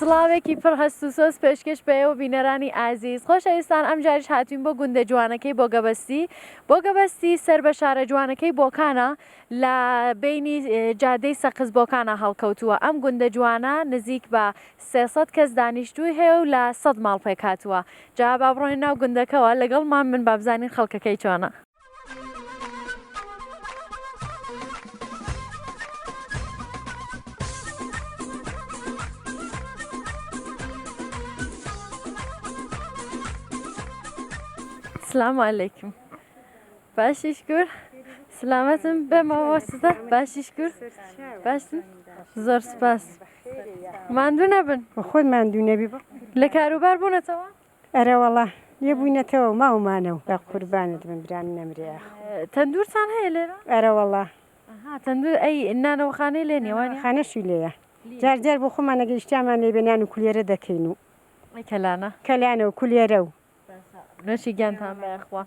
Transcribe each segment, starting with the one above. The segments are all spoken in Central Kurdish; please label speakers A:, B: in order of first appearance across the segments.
A: سڵاوێکی پڕ هەست و سۆز پێشکەش بەیەوە بینەرانی ئازیز خۆشەویستان ئەم جاریش هاتوین بۆ گوندە جوانەکەی بۆ گەبەستی سەر بە شارە جوانەکەی بۆکانە لە بینی جادەی سەقز بۆکانە هەڵکەوتووە ئەم گوندە جوانە نزیک بە 300 کەس دانیشتووی هەیە و لە 100 ماڵ پێک هاتووە جا با بڕۆین ناو گوندەکەەوە لەگەڵمان من بابزانین خەڵکەکەی چۆنە. السلام عليكم. باشی شکر. سلامتم بمواسطة باشی شکر. باشن. زۆر سپاس. ماندوو نەبن.
B: خۆی ماندوو نەبی بە.
A: لە کاروبار بوونەتەوە؟
B: ئەرە وەڵا لێ بووینەتەوە ماومانەوە بە قوربانت بم بران نەمرێ.
A: تەندوورتان هەیە لێرە؟
B: ئەرە وەڵا.
A: تەندوور ئەی نانەوەخانەی لێ نێوانی؟
B: خانەشی لێیە. جار جار بۆ خۆمان نەگەیشتیامان لێ بێ نان و کولێرە دەکەین و.
A: کەلانە؟
B: کەلانە و کولێرە و.
A: نوێشی گیانتان بەخوا.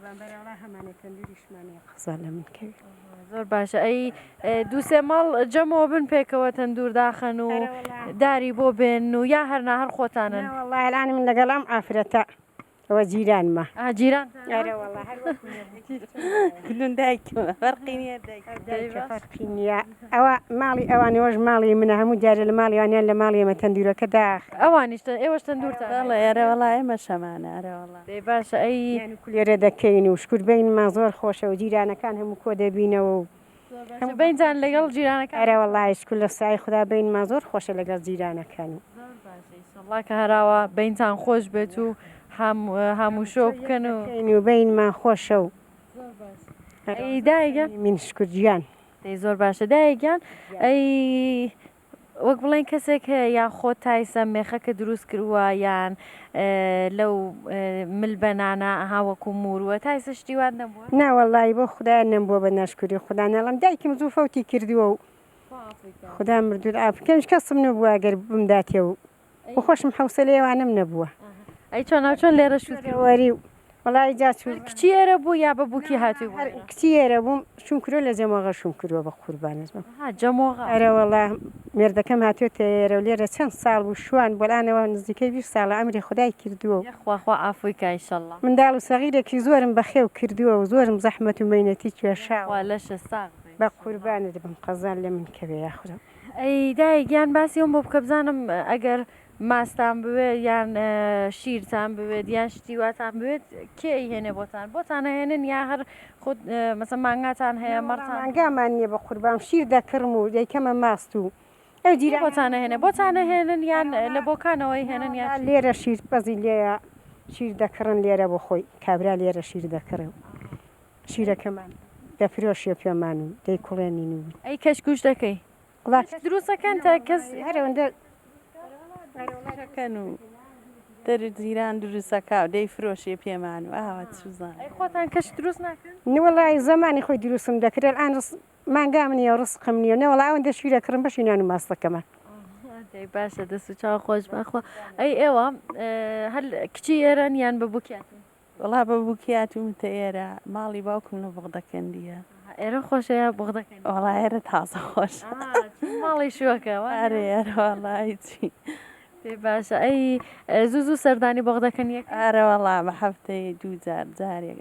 B: قسە لە من کەوی.
A: زۆر باشە ئەی دوو سێ ماڵ جەمەوە بن پێکەوە تەندوور داخەن و داری بۆ بێن و یا هەرنا هەر خۆتانن.
B: وەڵای الان من لەگەڵام ئافرەتە ئەوە جیرانمە.
A: جیران؟
B: ئەرە وەڵا
C: کلون دایکمە فەرقی نییە
B: فەرقی نییە ئەوە ماڵی ئەوانەوەش ماڵی منە هەموو جارە لە ماڵیوانیان لە ماڵی ئێمە تەندورەکە داخ
A: ئەوانیشتە ئێوەش تەندورتان
C: دەڵێ ئەرە وەڵای ئێمە شەمانە ئەرە وەڵا
A: دەی باشە ئەی
B: کولێرە دەکەین و شکوربینمان زۆر خۆشە و جیرانەکان هەموو کۆ دەبینەوە و
A: بینجان لەگەڵ جیرانەکە
B: ئەرە وەڵای شکول لە سای خوددا بینمان زۆر خۆشە لەگەڵ جیرانەکان و
A: سەڵا کە هەراوە بینتان خۆش بێت و هەموو شۆ بکەن
B: و بینمان خۆشە و
A: دایگە
B: من شکرجیان
A: دەی زۆر باشە دایگیان ئەی وەک بڵێن کەسێک هەیە یان خۆ تایسە مێخەکە دروست کردووە یان لەو مل بەنانە هاوەکو مورووە تایسە شتیوان نەبووە
B: ناوەڵی بۆ خدای نەمبووە بە ناشکوری خوددا نەڵم دایکم زوو فەوتی کردووە و خوددا مردود ئاکەش کەسم نەبووە گەر بمداتێ و بخۆشم حوسە لێوانم نەبووە
A: ئەی چۆن لێرە شووەری
B: و وڵی جا
A: کچی ئێرە بوو یا بە بووکی هاتووی
B: کچی ئێرە بووم شوم کردۆ لە جەمۆغە شوم کردووە بە قوربانت بم
A: جەمۆغە
B: ئەرە وەڵا مێردەکەم هاتوێتە ئێرە و لێرە چەند ساڵ بوو شوان بۆلانەوە نزیکەی 20 ساڵە ئەمری خدای کردووە
A: خواخوا ئافریکا ئینشەڵڵا
B: منداڵ و سەغیرێکی زۆرم بەخێو کردووە و زۆرم زەحمەت و مەینەتی کێشاوە
A: لەشە ساغ
B: بە قوربانت بم قەزان لە من کەوێ یاخورم
A: ئەی دایگیان باسی ئەوم بۆ بکە بزانم ئەگەر ماستان بوێت یان شیرتان بوێت یان شتیواتان بوێت کێ هێنێ بۆتان هێنن یا هەر خود مەسە مانگاتان هەیە
B: مانگامان نییە بە قوربام شیر دەکڕم و دەیکەمە ماست و ئەو جیرە
A: بۆتانە هێنن یان لە بۆکانەوەی هێنن یا
B: لێرە شیر بەزی لێە شیر دەکڕن لێرە بۆ خۆی کابرا لێرە شیر دەکڕن شیرەکەمان دەفرۆشیە پێمان و دەیکوڵێنین و
A: ئەی کەشکوش دەکەی دروستەکەن تا کەس
B: هەرەوەندە
C: کەن و دەری زیران دروستەکە و دەی فرۆشیە پێمان و ئاوە سوزان
A: خۆتان کەش دروست ناکەن
B: نوەڵی زمانی خۆی دروستم دەکرێت ئان مانگام نیە ڕستقم نییە نەوەڵ ئەوەندە شیرەکڕم بەشی نان و ماستەکەمان
A: دەی باشە دەست و چاو خۆش بەخوا ئەی ئێوە هەل کچی ئێرەن یان بە بووکیان
C: وڵا بە بووکیاتومتە ئێرە ماڵی باوکم لە بغدەکەندیە
A: ئێرە خۆشەیە بغدەکەن
C: وڵا ئێرە تازە خۆش
A: ماڵی شوەکەەوە
C: ئەرێ ئەرەوەڵی چی
A: پێ باشە ئەی زوو سەردانی بۆغدەکەن یەک
C: ئارەوەڵا بە هەفتەی دوو جارێک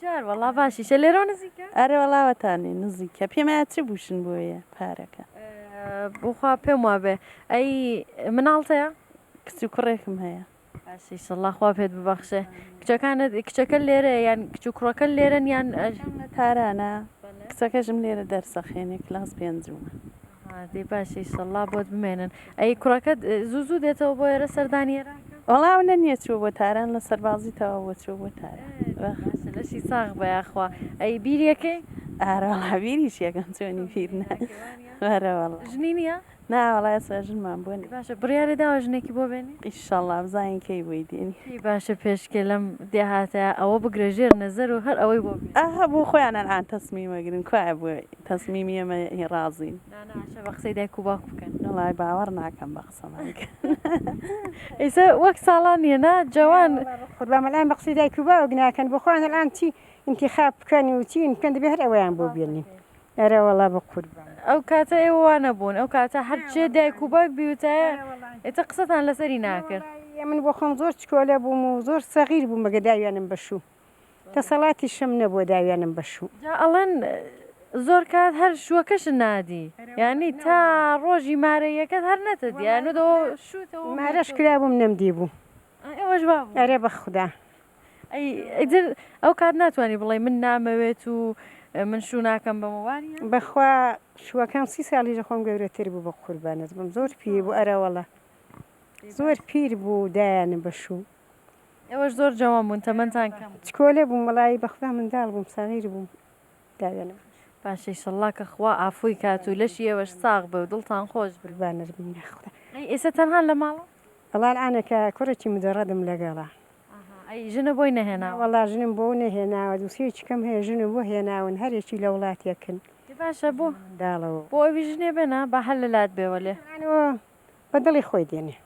A: جار وەڵا باشیشە لێرە نزیکە
C: ئەرەوەڵاوەتانێ نزیکە پێمە چ بووشن بۆیە پارەکە
A: بخوا پێم وابێ ئەی مناڵتەیە
C: کچی کوڕێکم هەیە
A: باشی سەڵاخوا پێت ببەخشێ کچەکە لێرە یان کچ و کوڕەکە لێرن یان
C: تارانە کچەکەژم لێرە دەرسەخێنێ کلاس پێنجمە
A: دەی باشی سەڵا بۆت بمێنن ئەی کوڕەکەت زوو دێتەوە بۆ ئێرە سەردانیێرە
C: وەڵاو نەنیە چوو بۆ تاران لە سەربازیتەوە بۆ چوو بۆ تارە
A: لەشی ساغ بەیاخوا ئەی بیریەکەی
C: ئارەوەڵا بیریش یەکەم چۆنی پیرنە وەرەوەڵ
A: ژنی نییە؟
C: ناوەڵای سەژنمان بوونی
A: باشە بڕیارە داوە ژنێکی بۆ بێنی؟
C: ئیشەڵڵا بزانین کەی بۆی دێنی
A: باشە پێشکێ لەم دێهاتە ئەوە بگرێژێر نەزەر و هەر ئەوەی بۆ
C: ئاها بۆ خۆیانان ئان تەسمیمەگرن کوایە بۆ تەسمیمی ئێمە ڕازین
A: بە قسەی دایک و باوک بکەن
C: وڵای باوەڕ ناکەم بە قسەمانکە
A: ئیسا وەک ساڵان نیەنا جوان
B: قوربامەلان بە قسەی دایک و باوک ناکەن بۆخۆیان ئەلان چی انتخاب بکەن و چی بکەن دەبێ هەر ئەوەیان بۆ بێنین ئەرە وەڵا بە قوربان
A: ئەو کاتە ئێوە وانە بوون ئەو کاتە هەرچێ دایک و باوک بیوتایە ئێتە قسەتان لەسەری ناکرد
B: من بۆ خۆم زۆر چکۆلە بووم و زۆر سەغیر بووم مەگە داویانم بەشوو دەسەڵاتی شەم نەبووە داویانم بەشوو
A: جا ئەڵەن زۆر کات هەر شووەکەش نادی یعنی تا ڕۆژی مارەیەکەت هەر نەتت یانەوە شووتەوە
B: مارەش کرا بووم نەمدی بوو
A: ئێوەش بابوو
B: ئەرێ بە خوددا
A: ئەیدر ئەو کات ناتوانانی بڵێ من نامەوێت و من شوو ناکەم بەمەوانی
B: بەخوا شووەکەم 30 ساڵیژە خۆم گەورەتر بوو بە قوربانت بم زۆر پیر بوو ئەرەوەڵە زۆر پیر بوو دایانم بەشوو
A: ئێوەش زۆر جوان بوون تەمەتان کەم
B: چکۆلێ بووم وەڵی بەخدا منداڵ بووم سەغیر بووم داویانم
A: باشەی شەڵا کە خوا ئافۆی کات و لەشی ئێوەش ساغ بە و دڵتان خۆش بێت
B: قوربانت بم نەخدا
A: ئێستا تەنها لە ماڵە
B: وەڵال ئانەکە کوڕێکی مدەڕەدم لەگەڵا
A: ئەی ژنە بۆی نەهێناوە
B: وەڵا ژنم بۆ نەهێناوە دووسێکی کەم هەیە ژنم بۆ هێناون هەرێکی لە وڵاتیەکن
A: باشە بۆ
B: داڵەوە
A: بۆ ئەوی ژنێ بێنە بە هەل لەلات بێوە لێ
B: بە دڵی خۆی دێنێ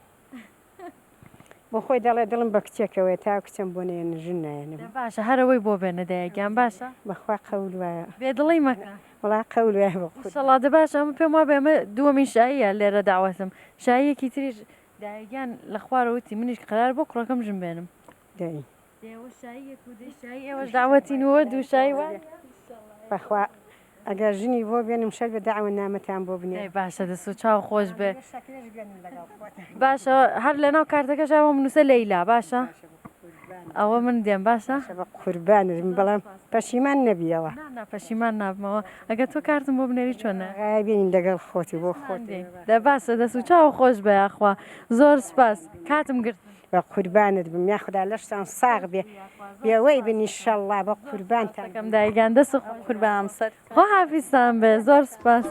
B: بۆ خۆی دەڵێ دڵم بە کچێکەوەی تا کچم بۆ نێن ژن نایەنم
A: باشە هەرەوەی بۆ بێنە دایەکیان باشە
B: بەخوا قەول وایە
A: بێ دڵی مەکە
B: وڵا قەول وایە بە خود
A: شەڵاتە باشە ئەمە پێم وا بێمە دووەمی شاییە لێرە داوەتم شاییەکی تریش دایگیان لە خوارەوەتی منیش قرار بۆ کوڕەکەم ژن بێنم
B: دایی
A: ئێوەش داوەتینەوە دوو شایی وایە
B: بەخوا ئەگەر ژنی بۆ بێنم شەر بە داوە نامەتان بۆ بنێ
A: باشە دەست و چاو خۆش بێ باشە هەر لەناو کارتەکەش ئەوە منوسە لەیلا باشە ئەوە من دێم باشە
B: بە قوربانم بەڵام پەشیمان نەبیەوە
A: پەشیمان نابمەوە ئەگە تۆ کارتم بۆ بنێری چۆنە
B: بێنین لەگەڵ خۆتی بۆ خۆت
A: دە باشە دەست و چاو خۆش بە یاخوا زۆر سپاس کاتم گرت
B: بە قوربانت بم یاخدا لەشتان ساغ بێ بێوەی بنی شەڵا بە قوربانتان
A: کەم دایگان دەست
C: قوربان سەر
A: خۆ حافیزتان بێ زۆر سپاس.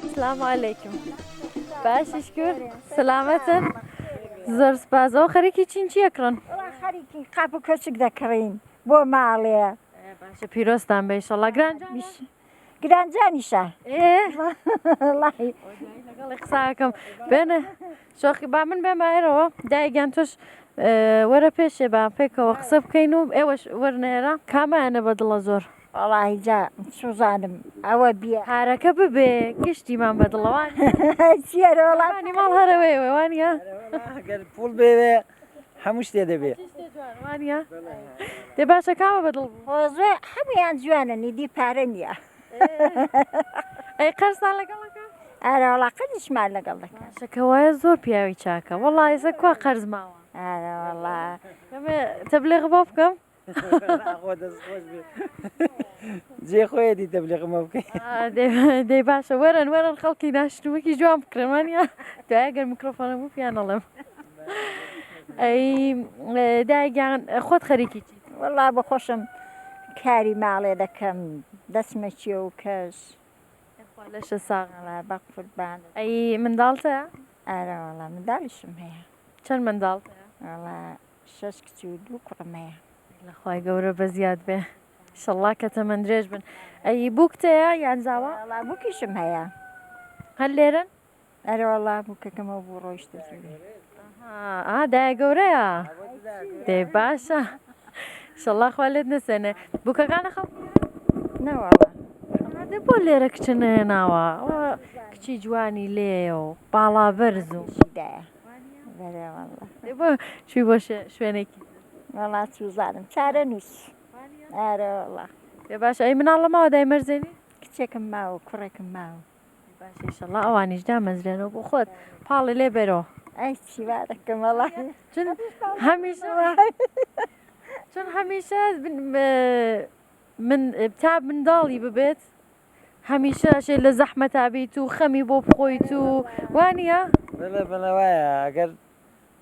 A: السلام عليكم باشی شکر سلامەتن زۆر سپاس ئەو خەریکی چین ئەکڕن
D: خەریکی قاپ و کەچک دەکڕین بۆ ماڵێ
A: باشە پیرۆستان بە ئیشەڵا
D: گرانجانیشە
A: لەگەڵی قساکەم بێنە شۆخی با من بێ مایرەوە دایگیان تۆش وەرە پێشێ با پێکەوە قسە بکەین و ئێوەش وەرنێرە کامایانە بە دڵە زۆر
D: وڵایجا سوزانم ئەوە بێ
A: هارەکە ببێ گشتیمان بە دڵەوان
D: چێرە وڵات
A: وڵانی ماڵ هەرەوەی وانە
E: گەر پوڵ بێوێ هەموو شتێ دەبێ
A: وانە دێ باشە کامە بە دڵ
D: زۆ هەمویان جوانە دی پارە نییە
A: ئەی قەرسان لەگەڵەکە
D: ئارە وڵاقەنیشمان لەگەڵ دەکەن
A: شەکەوایە زۆر پیاوی چاکە وەڵی ئێستا کوا قەرز ماوە
D: ئارە وڵا
A: تەبلێغ بۆ بکەم
E: جێ خۆیەتی تەبلیغمە بکەین
A: دەی باشە وەرن خەڵکی ناشتووەکی جوان بکرێمانە دوایە گەر میکرۆفۆنە بوو پیانەڵێم ئەی دایگیان خۆت خەریکی چیت
D: وڵا بەخۆشم کاری ماڵێ دەکەم دەسمە چێ و کەس
A: لەشە ساغ
D: بە قوربان
A: ئەی منداڵتە
D: ئارە وڵا منداڵیشم هەیە
A: چەند منداڵ
D: وڵا 6 کچ و 2 کوڕمەیە
A: لەخوای گەورە بە زیاد بێ شەڵا کە تەمەند درێژ بن ئەی بووکتەیە یان زاوە
D: وڵا بووکیشم هەیە
A: هەر لێرن
D: ئەرە وڵا بووکەکەمەوە بوو ڕۆیشتە
A: دای گەورەیە دێ باشە شەڵا خوا لێت نەسێنێ بووکەکانە خەڵ
D: نەوەڵا
A: دێ بۆ لێرە کچە نەهێناوە کچی جوانی لێ و باڵا بەرز و
D: دایە بەرەوەڵا
A: دێ بۆ چوی بۆ شوێنێکی
D: وڵا سوزانم چارە نووس ئارە وڵا
A: دێ باشە ئەی مناڵ لەماوە دای مەرزێنی
D: کچێکم ماوە کوڕێکم ماوە
A: باشی شەڵا ئەوانیش دامەزرێنەوە بۆ خۆت پاڵی لێ بێرەوە
D: ئەی چیوا دەکەم وڵا
A: چون هەمیشە من تا منداڵی ببێت هەمیشەشێ لە زەحمە تابیت و خەمی بۆ بخۆیت و وانە
E: بڵێ وایە ئەگەر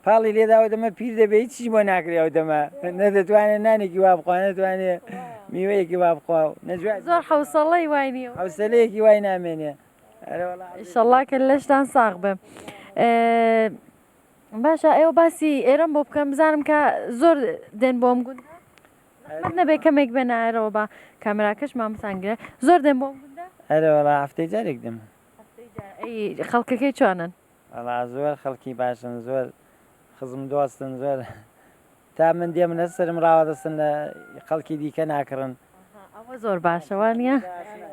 E: پاڵی لێداوە دەمە پیر دەبێت چی بۆ ناکرێەوە دەمە نەدەتوانێت نانێکی وا بخوا نەتوانێت میوەیەکی وا بخوا و نەجوان
A: زۆر حوسەڵەی وایە
E: حوسەلەیەکی وای نامێنێ
A: ئیشەڵا کە لەشتان ساغ بێ باشە ئێوە باسی ئێرەم بۆ بکەم بزانم کە زۆر دێن بۆم گوند نەبێ کەمێک بێ نایرەوە بە کامراکەش مامەسانگرێ زۆر دێن بۆم گوندە
E: هەرەوەڵا هەفتەی جارێک دەم
A: خەڵکەکەی چۆنن
E: ئەڵا زۆر خەڵکی باشن زۆر خزم دۆستن زۆر تا من دێ من سرم ڕاوەدەستن لە خەڵکی دیکە ناکڕن
A: ئەوە زۆر باشەوە نیە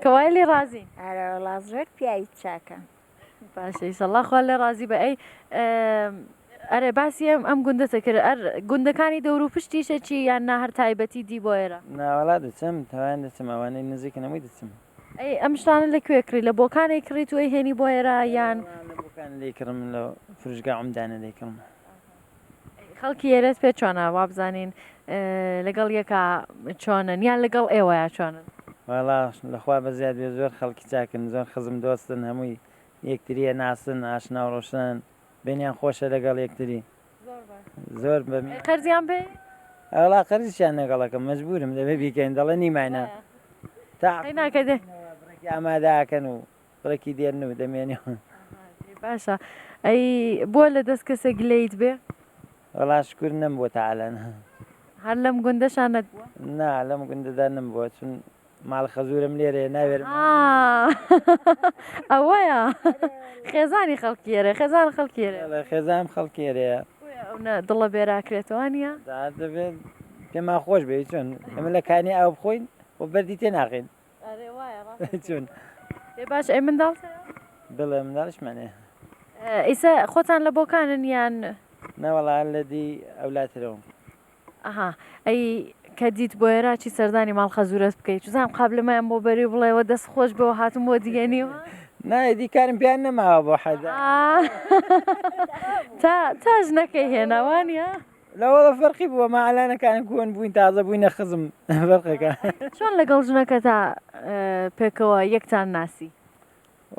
A: کەوای لێ ڕازین
D: ئەرە وڵات زۆر پیاوی چاکە
A: باشە ئیشەڵڵا خوا لێ ڕازی بە ئەی ئەرێ باسی ئەم گوندەتە کرد ئەر گوندەکانی دەور و پشتیشە چی یان نا هەر تایبەتی دی بۆ ئێرە
E: ناوەڵا دەچم تاوان دەچم ئەوانەی نزیک نەمووی دەچم
A: ئەی ئەم شتانە لەکوێ کڕی لە بۆکانێک کڕیت و ئەی هێنی بۆ ئێرە یان
E: بۆکان لێکڕم لە فروشگا عمدانە لێکڕم
A: خەڵکی ئێرەت پێ چۆنە وا بزانین لەگەڵ یەکە چۆنن یان لەگەڵ ئێوەیە چۆنن
E: وڵا لەخوا بەزیاد بێ زۆر خەڵکی چاکن زۆر خزم دۆستن هەمووی یەکتریە ناسن ئاشنا و ڕۆشنن بینیان خۆشە لەگەڵ یەکتری زۆر بەمی
A: قەرزیان پێ
E: ئەوڵا قەرزیشیان نەگەڵەکەم مەجبورم دەبێ بیکەین دەڵێ نیمانە تا
A: ئەی ناکەدێ
E: بڕێکی ئامادەکەن و بڕێکی دێرن و دەمێنێ
A: باشە ئەی بۆ لە دەست کەسە گلەیت بێ
E: وڵا شکر نەم بۆ تاالەن
A: هەر لەم گوندەشانت بووە
E: نا لەم گوندەدا نم بۆ چون ماڵ خەزورم لێرێ ناوێرم
A: ئەوەیە خێزانی خەڵکیێرە خێزان خەڵکیێرە
E: لە خێزام خەڵکێرەیە
A: دڵە بێراکرێتەوە نیە
E: دەبێت پێما خۆش بێ چۆن ئەمە لە کانی ئاو بخۆین و بەردی تێ ناقین چون
A: باش ئەی منداڵ
E: دڵێ منداڵشمانێ
A: ئیسا خۆتان لە بۆکانن یان
E: نەوەڵا لە دی ئەولاترەوە
A: ئەها ئەی کە دیت بۆ ئێرە چی سەردانی ماڵ خەزورەت بکەیت چزانام قابلمەیان بۆ بەری بڵێەوە دەست خۆش بەوە هاتم بۆ دیگەنیوە
E: نایدی کارم پیان نەماوە بۆ حەدا
A: تاژ نەکەی هێناوانە
E: لەوەڵە فەرقی بووە ماعلانەکان کوون بووین تازە بووینە خزم فەرقەکە
A: چۆن لەگەڵ ژنەکە تا پێکەوە یەکتان ناسی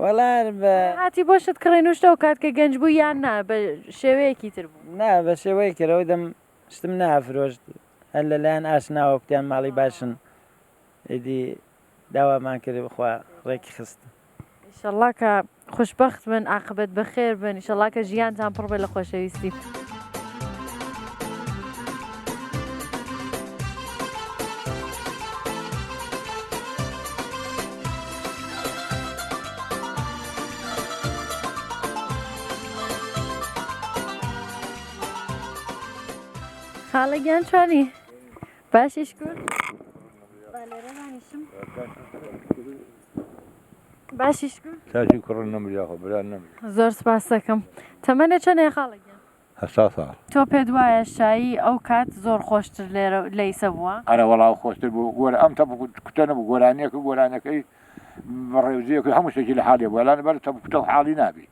E: وەڵا بە
A: هاتی بۆشت کڕێن وشتە و کات کە گەنج بوو یان نا بە شێوەیەکی تر بوو
E: نا بە شێوەیە کرەوە دەم شتم نافرۆشت هەر لەلایەن ئاشناوە کوتیان ماڵی باشن ئیدی داوامان کرد بخوا ڕێکی خست
A: ئیشەڵڵا کە خوشبەخت بن عاقبەت بەخێر بن ئیشەڵڵا کە ژیانتان پڕ بێ لە خۆشەویستی خاڵە گیان چوانی باشیش کرد باشیش کرد
F: تاجی کوڕن نەمریاخۆ بران نەمری
A: زۆر سپاس دەکەم تەمەنە چەندێ خاڵەگیان
F: هەستا ساڵ
A: تۆ پێت وایە شایی ئەو کات زۆر خۆشتر لێرە لەیسە بووە
F: ئەرە وەڵاو خۆشتر بوو گۆرە ئەم تە کوتە نەبوو گۆرانیەکە گۆرانەکەی ڕێوزیەکە هەموو شتێکی لە حالێ بوو لەلاە بەر تەبکوتە حاڵی نابی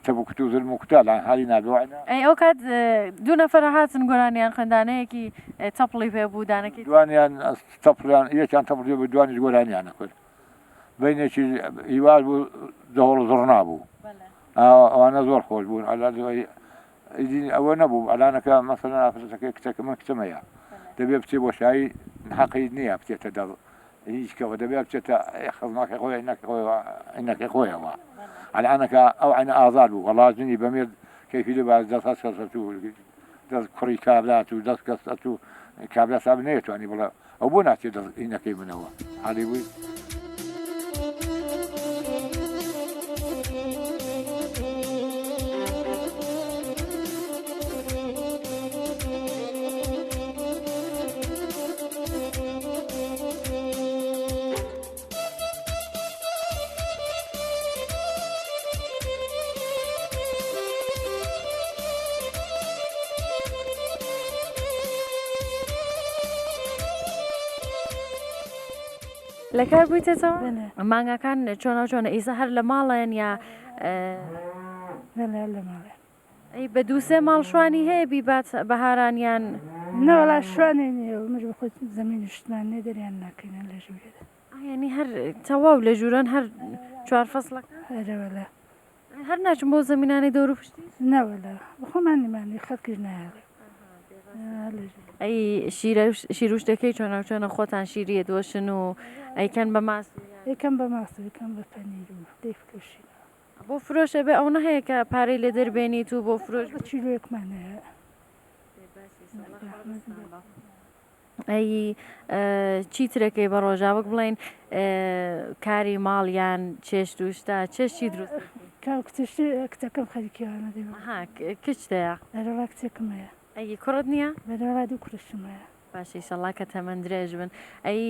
F: تەبکوت و زلم و کوتە لە حالی نابی
A: ئەی ئەو کات دوو نەفەرە هاتن گۆرانیان خوێندانەیەکی تەپڵی پێ بوو دانەکەی
F: دوانیان تەپڵیان یەکیان تەپڵی بە دوانی گۆرانیانە کرد بینێکی هیواز بوو دەهۆڵ زڕ نابوو ئەوانە زۆر خۆش بوون ئەوە نەبوو ئەلانەکە مەسەلەن ئافرەتەکەی کچەکە من کچەمەیە دەبێ بچێ بۆ شایی حەقی نییە بچێتە دەڵ هیچکەوە دەبێ بچێتە خەزماکە خۆی عینەکەی خۆیەوە ئەلانەکە ئەو عینە ئازاد بوو وەڵازنی بەمێر کەیفی لە باز دەست کەسەت و دەست کوڕی کابلات و دەست کەسەت و کابلا ساب نەیەتوانی بڵێ ئەو بۆ ناچێت دەست عینەکەی منەوە حالی بووی
A: لە کار بوویتەوە مانگەکان چۆنە ئیسا هەر لە ماڵێن یا
C: لە ماڵێ
A: ئەی بە دووسێ ماڵ شوانی هەیە بیبات بەهارانیان
C: نەوەڵا شوانێ نیە مژ بە خۆت زەمین شتمان نێ دەریان ناکەینە لە ژوورێدا
A: ینی هەر تەواو لە ژووران هەر چوار فەسڵەکە
C: هەرەوەلا
A: هەر ناچم بۆ زەمینانی دەور و پشتی
C: نەوەلا بخۆمان نیمانی خەڵکیش نایڵێ
A: ئەی شیر و شتەکەی چۆنە خۆتان شیریە دۆشن و ئەیکەن بە ماس
C: یەکەم بە ماست یەکەم بە پەنیر و دەیفرۆشین
A: بۆ فرۆشە بێ ئەو نەهەیە کە پارەی لێ دەربێنیت و بۆ فرۆش
C: بە چیلۆیەکمان هەیە
A: ئەی چیترەکەی بە ڕۆژاوەک بڵێن کاری ماڵیان چێشت و شتا چێشتی دروست
G: کچەکەم خەریکیوانە دێمە
A: ها کچتەیە
G: لەرەڵا کچێکمەیە
A: ئەی کوڕت نییە
G: بەرەڵا دوو کوڕشمەیە
A: باشی شەڵا کە تەمەند درێژ بن ئەی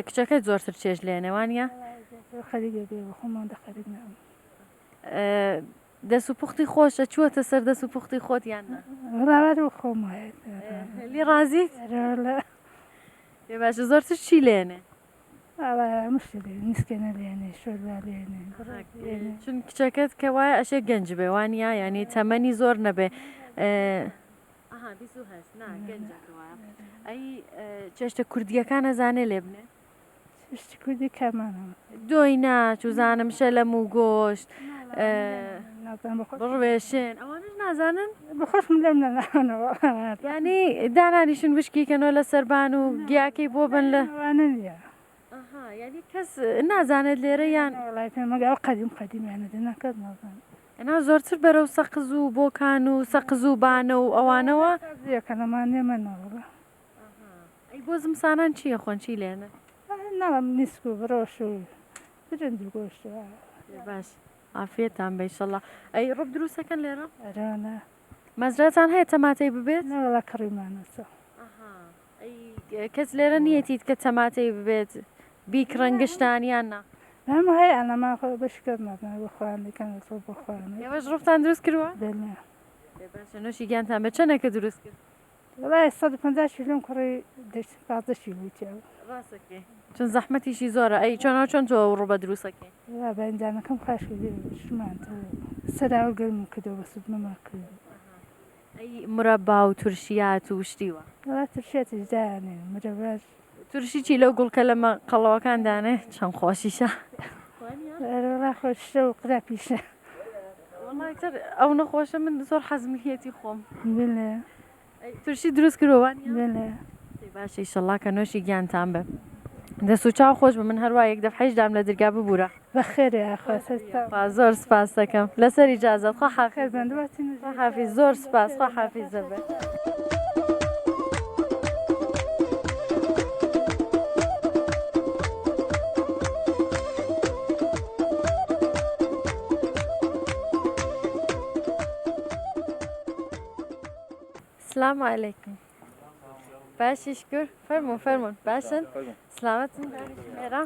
A: کچەکەت زۆرتر چێژ لێنەوانە
G: خەریگە بێ بە خۆمان دەخەریک نام
A: دەست و پوختی خۆشە چووەتە سەر دەست و پوختی خۆت یاننا
G: ڕاوات و خۆمایە
A: لی ڕازیت
G: لە
A: پێ باشە زۆرتر چی لێنێ
G: مشت نیسکێنە لێنێ شۆردا لێنێ
A: چون کچەکەت کە وایە ئەشێ گەنج بێ وانە ینی تەمەنی زۆر نەبێ ئەی چێشتە کوردیەکان ئەزانێ لێ بنێ
G: شتی کوردی کامانەوە
A: دۆی ناچ و زانم شە لەم و گۆشت
G: نازان بخۆش
A: بڕوێشێن ئەوانش نازانن
G: بخۆشم لەم نەناوە
A: ینی دانانیشن وشکیکەنەوە لە سەربان و گیاکەی بۆ بن لە
G: وانە نیە
A: ینی کەس نازانێت لێرە یان
G: وڵای پێمەگە قەدیمیانە ناکات نازان
A: ئەنا زۆرتر بەرەو سەقز و بۆکان و سەقز و بانە و ئەوانەوە
G: یەکەنەمان نێمەنەوە
A: ئەی بۆ زمسانان چییە خۆن چی لێنە
G: ناڵم نیسک و برۆش و برنج و گۆشت
A: باش ئافێتان بەیشەڵە ئەی ڕۆب دروستەکەن لێرە
G: ئەرانە
A: مەزراتان هەیە تەماتەی ببێت
G: نەوەڵا کڕیمانەسە
A: کەس لێرە نیەتیت کە تەماتەی ببێت بیک ڕەنگشتانیاننا
G: هەموو هەیە ئەنەما خۆ بەشکرد نازان بخوان دیکەن تۆ بخوانە
A: ئێوەش ڕۆفتان دروست کردووە
G: دەنیا
A: باشە نوۆشی گیانتان بە چەنەکە دروست کرد
G: وڵای 150 کیلۆم کوڕی 15 کیلویتیەوە
A: ڕاستەکەی چون زەحمەتیشی زۆرە ئەی چۆنەوە چۆن تۆ ڕوو بە دروستەکەی
G: وا بەنجانەکەم خاش شمان سەراوە گەرم کردەوە بە سوودمەما کرد
A: ئەی مرەبا و تورشیات و شتیوە
G: وڵا ترشێتش دایانێ مرەباش
A: تورشی چی لەو گوڵکە لەمە قەڵەوەکان دانێ چەند خۆشیشە
G: وڵا خۆشتە و قراپیشە
A: وڵایتر ئەو نەخۆشە من زۆر حەزمیەتی خۆم
G: بێ
A: تورشی دروست کردووان
G: بێ
A: باشی شەڵا کە نوۆشی گیانتان بێ دەست و چاو خۆش بە من هەروە یەک دەفحەیشدام لە دەرگا ببوورە
G: بەخێرێ ئاخواستا
A: زۆر سپاس دەکەم لەسەر ئیجازەت خۆ حافظ
G: بەندواتی
A: حافظ زۆر سپاس خۆ حافیزە بێ السلام عليكم باشی شکر فرمون باشن سلامتن مێرا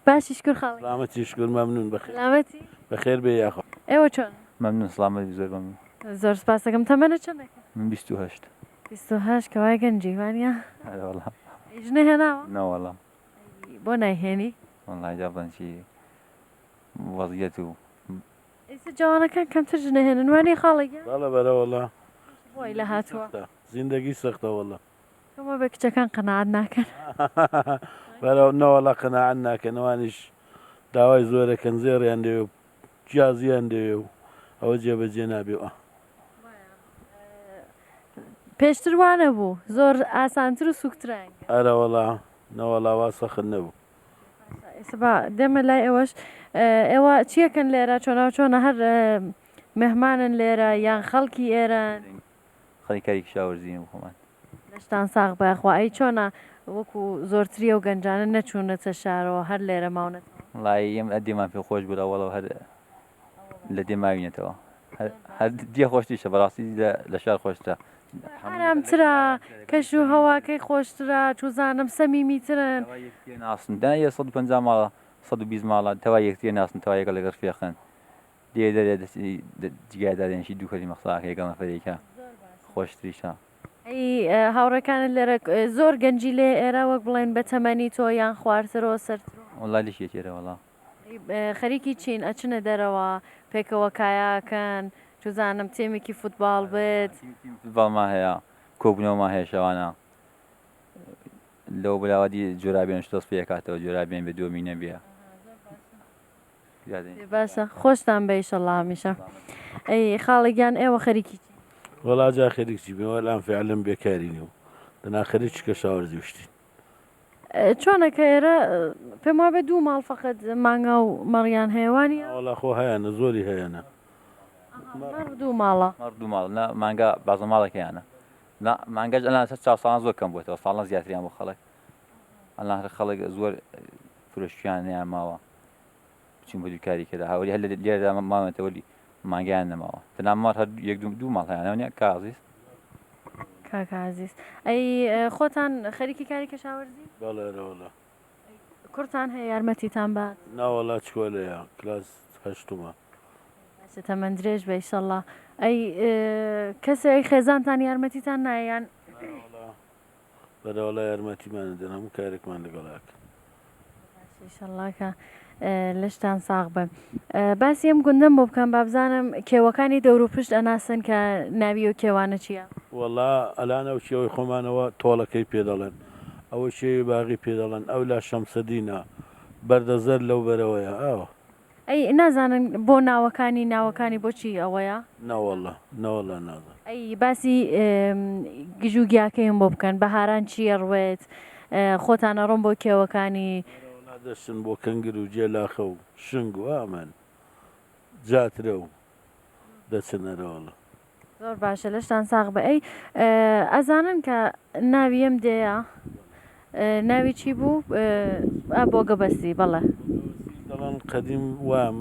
A: باشی شکر خاڵی
H: سلامتی شکر ممنون بخیر
A: سلامەتی
H: بخیر بێ یاخۆ
A: ئێوە چۆن
I: ممنون سلامەتی زۆر ممنون
A: زۆر سپاس دەکەم تەمەنە چەندێکە
I: من 28
A: 28 کەوای گەنجی وانە
I: والله
A: ژنە هێناوە
I: نا والله
A: بۆ نایهێنی
I: والله جابن شي وضعيته
A: ئێستا جوانەکان کەمتر ژنە هێنن وانی خاڵێکە
H: باڵە بەرەوەڵا
A: بۆی لە هاتووە
H: زیندگی سەختەوەڵە
A: کەمە بە کچەکان قەناعەت ناکەن
H: بەرەو نەوەڵا قەناعەت ناکەنەوانیش داوای زۆرەکەن زێڕیان دەوێ و جیازیان دەوێ و ئەوە جێبەجێ نابێەوە
A: پێشتر وانە بوو زۆر ئاسانتر و سوکتران
H: ئەرەوەڵا نەوەڵاوا سەخت نەبوو
A: ئێستا دێمە لای ئێوەش ئێوە چیەکەن لێرە چۆنەوە چۆنە هەر مەهمانن لێرە یان خەڵکی ئێران
I: خەریکاری شاوەرزین خۆمان
A: لەشتان ساغ بەخوا ئەی چۆنە وەکو زۆرتریە و گەنجانە نەچوونەتە شارەوە هەر لێرە ماونەت
I: وڵای ئێم ئەدێمان پێ خۆش بوو ئەوڵەوە هەر لە دێماوینێتەوە هەر دیە خۆشتیشە بەڕاستی لە شار خۆشتە
A: ئارامترە کەش و هەواکەی خۆشترە چوزانم سەمیمیترن
I: ناسن دایە 150 ماڵە 120 ماڵە تەوا یەکتێ ناسن تەوا یەکە لەگەر فێخن دێ دەرێ جگایدادێنشی دووکەلی مەخساکە یەگەڵ نەفەرێکە خۆشتریشە
A: ئەی هاوڕەکانت لێرە زۆر گەنجی لێ ئێرە وەک بڵێن بە تەمەنی تۆ یان خوارترەوە سەرتر
I: وڵای لیشێتێرە وڵا
A: خەریکی چین ئەچنە دەرەوە پێکەوە کایاکەن چزانم تێمێکی فوتباڵ بێت
I: فوتباڵما هەیە کۆبنەوەما هەیە شەوانە لەو بلاوەدی جۆرابێن شتۆس پێکاتەوە جۆرابێن بە دۆمینە بێ
A: باشە خۆشتان بە ئیشەڵڵا هەمیشە ئەی خاڵێکیان ئێوە خەریکی
H: وەڵا جا خەریکی بێوە لام فعلم بێکاری نیە و دەنا خەریکە شاوەرزی وشتین
A: چۆنەکە ئێرە پێم وابێ دوو ماڵ فەقەت مانگا و مەڕیان هەیەوانی
H: وەڵا خۆ هەیەە زۆری هەیەە
A: دوو ماڵە
I: دوو ماڵ مانگا بازە ماڵەکەیانە مانگەش ئەلان چا ساڵان زۆر کەم بووێتەوە ساڵان زیاتریان بۆ خەڵک ئەلان خەڵک زۆر فرۆشتیان نیان ماوە چون بە دووکاری کەدا هاوری هەر لێرەدا مامەتەوەلی ماگەیان نەماوە تەنامات هەر یەک دوو ماڵ هەیەنەوەنیە کازیز
A: کاکازیز ئەی خۆتان خەریکی کاری کەشاوەرزی
H: بەڵێرەوەڵە
A: کورتان هەیە یارمەتیتان بات
H: ناوەڵا چکۆلەیە کلاس هەشتمە
A: تەمەەن درێژ بە ئیشەڵڵا ئەی کەسێک خێزانتان یارمەتیتان نایەن
H: بەرەوەڵا یارمەتیمانە دەن هەموو کارێکمان لەگەڵاکە
A: ئیشەڵڵاکە لەشتان ساغ بن باسی ئەم گوندەم بۆ بکەم با بزانم کێوەکانی دەور و پشت ئەناسن کە ناوی و کێوانە چییە؟
H: وەڵا ئەلانە و شێوەی خۆمانەوە تۆڵەکەی پێدەڵێن ئەوە شێوی باغی پێدەڵێن ئەو لا شەمسەدینە بەردەزەر لەو بەرەوەیە ئاوە
A: ئەی نازانن بۆ ناوەکانی بۆچی ئەوەیە؟
H: ناوەڵە نەوەڵا نازان
A: ئەی باسی گژوگیاکەیم بۆ بکەن بەهاران چییە ڕوێت خۆتانە ڕۆم بۆ کێوەکانی
H: دەشتن بۆ کەنگر و جێلاخە و شنگ و ئامان جاترە و دەچنەرەوەڵە
A: زۆر باشە لەشتان ساغ بە ئەی ئەزانن کە ناوی ئەم دەیە ناوی چی بوو بۆ گەبەستی بەڵێ
H: دەڵان قەدیم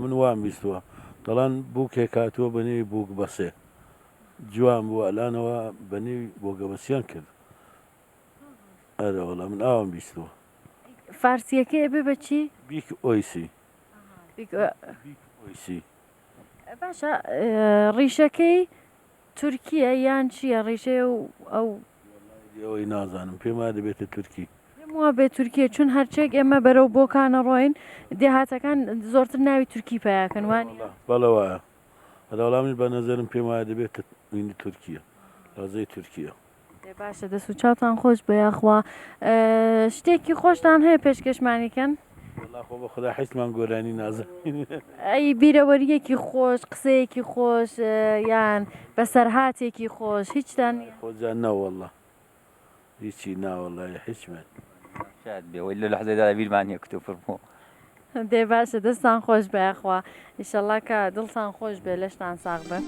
H: من وام بیستووە دەڵان بووکێک هاتووە بەنێوی بووک بەسێ جوان بووە ئەلانەوە بەنێوی بۆ گەبەسییان کرد ئەرەوەڵە من ئاوام بیستووە
A: فارسیەکەی بێ بە چی؟
H: بیک ئۆیسی ئۆیسی
A: باشە ڕیشەکەی تورکیە یان چییە ڕیشەیە و ئەو
H: ئەوەی نازانم پێم وا دەبێتە تورکی
A: وا بێت تورکیە چون هەرچێک ئێمە بەرەو بۆکانە ڕۆین دێهاتەکان زۆرتر ناوی تورکی پیاکەن وانی
H: بەڵە وایە هەداڵامیش بە نەزەرم پێم وایە دەبێتە وینی تورکیە لازەی تورکیە
A: باشە دەست و چاوتان خۆش بە یاخوا شتێکی خۆشتان هەیە پێشکەشمانیکەن
H: خۆ بە خدا حیسمان گۆرانی نازانین
A: ئەی بیرەوەریەکی خۆش قسەیەکی خۆش یان بەسەرهاتێکی خۆش هیچتان
H: خۆجان ناوەڵە هیچی ناوەڵی هیچمان
I: شاید بێ وەی لە لەحزەیدا بیرمانیە کتوپڕ بوو
A: دێ باشە دەستان خۆش بە یاخوا ئیشەڵڵا کە دڵتان خۆش بێ لەشتان ساغ بن